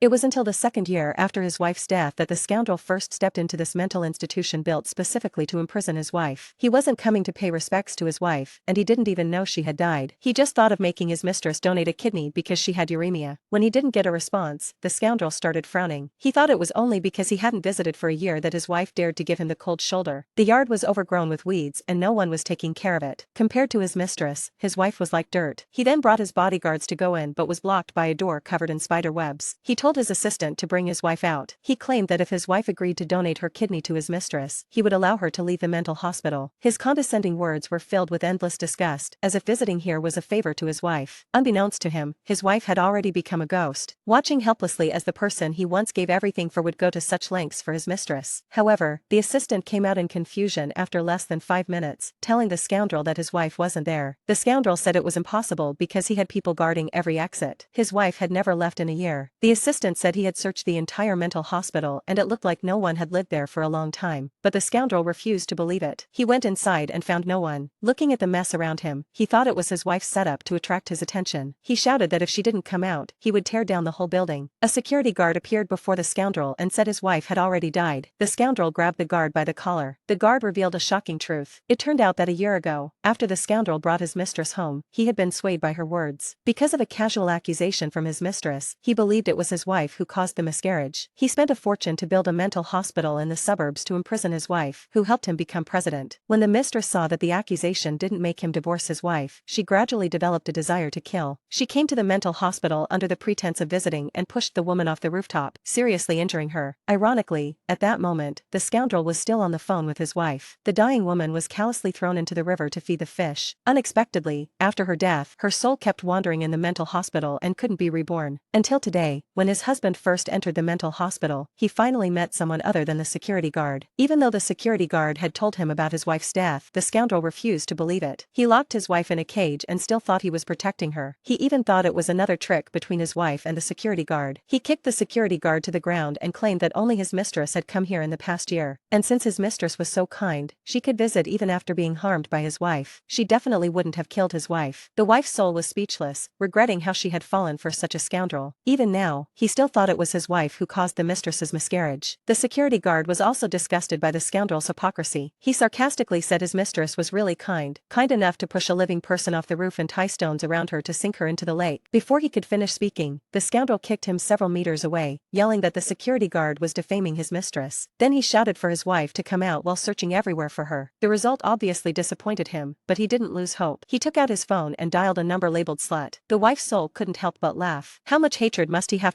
It was until the second year after his wife's death that the scoundrel first stepped into this mental institution built specifically to imprison his wife. He wasn't coming to pay respects to his wife, and he didn't even know she had died. He just thought of making his mistress donate a kidney because she had uremia. When he didn't get a response, the scoundrel started frowning. He thought it was only because he hadn't visited for a year that his wife dared to give him the cold shoulder. The yard was overgrown with weeds and no one was taking care of it. Compared to his mistress, his wife was like dirt. He then brought his bodyguards to go in but was blocked by a door covered in spider webs. He told his assistant to bring his wife out. He claimed that if his wife agreed to donate her kidney to his mistress, he would allow her to leave the mental hospital. His condescending words were filled with endless disgust, as if visiting here was a favor to his wife. Unbeknownst to him, his wife had already become a ghost, watching helplessly as the person he once gave everything for would go to such lengths for his mistress. However, the assistant came out in confusion after less than 5 minutes, telling the scoundrel that his wife wasn't there. The scoundrel said it was impossible because he had people guarding every exit. His wife had never left in a year. The assistant said he had searched the entire mental hospital and it looked like no one had lived there for a long time, but the scoundrel refused to believe it. He went inside and found no one. Looking at the mess around him, he thought it was his wife's setup to attract his attention. He shouted that if she didn't come out, he would tear down the whole building. A security guard appeared before the scoundrel and said his wife had already died. The scoundrel grabbed the guard by the collar. The guard revealed a shocking truth. It turned out that a year ago, after the scoundrel brought his mistress home, he had been swayed by her words. Because of a casual accusation from his mistress, he believed it was his wife who caused the miscarriage. He spent a fortune to build a mental hospital in the suburbs to imprison his wife, who helped him become president. When the mistress saw that the accusation didn't make him divorce his wife, she gradually developed a desire to kill. She came to the mental hospital under the pretense of visiting and pushed the woman off the rooftop, seriously injuring her. Ironically, at that moment, the scoundrel was still on the phone with his wife. The dying woman was callously thrown into the river to feed the fish. Unexpectedly, after her death, her soul kept wandering in the mental hospital and couldn't be reborn. Until today, when his husband first entered the mental hospital, he finally met someone other than the security guard. Even though the security guard had told him about his wife's death, the scoundrel refused to believe it. He locked his wife in a cage and still thought he was protecting her. He even thought it was another trick between his wife and the security guard. He kicked the security guard to the ground and claimed that only his mistress had come here in the past year. And since his mistress was so kind, she could visit even after being harmed by his wife. She definitely wouldn't have killed his wife. The wife's soul was speechless, regretting how she had fallen for such a scoundrel. Even now, he still thought it was his wife who caused the mistress's miscarriage. The security guard was also disgusted by the scoundrel's hypocrisy. He sarcastically said his mistress was really kind enough to push a living person off the roof and tie stones around her to sink her into the lake. Before he could finish speaking, the scoundrel kicked him several meters away, yelling that the security guard was defaming his mistress. Then he shouted for his wife to come out while searching everywhere for her. The result obviously disappointed him, but he didn't lose hope. He took out his phone and dialed a number labeled slut. The wife's soul couldn't help but laugh. How much hatred must he have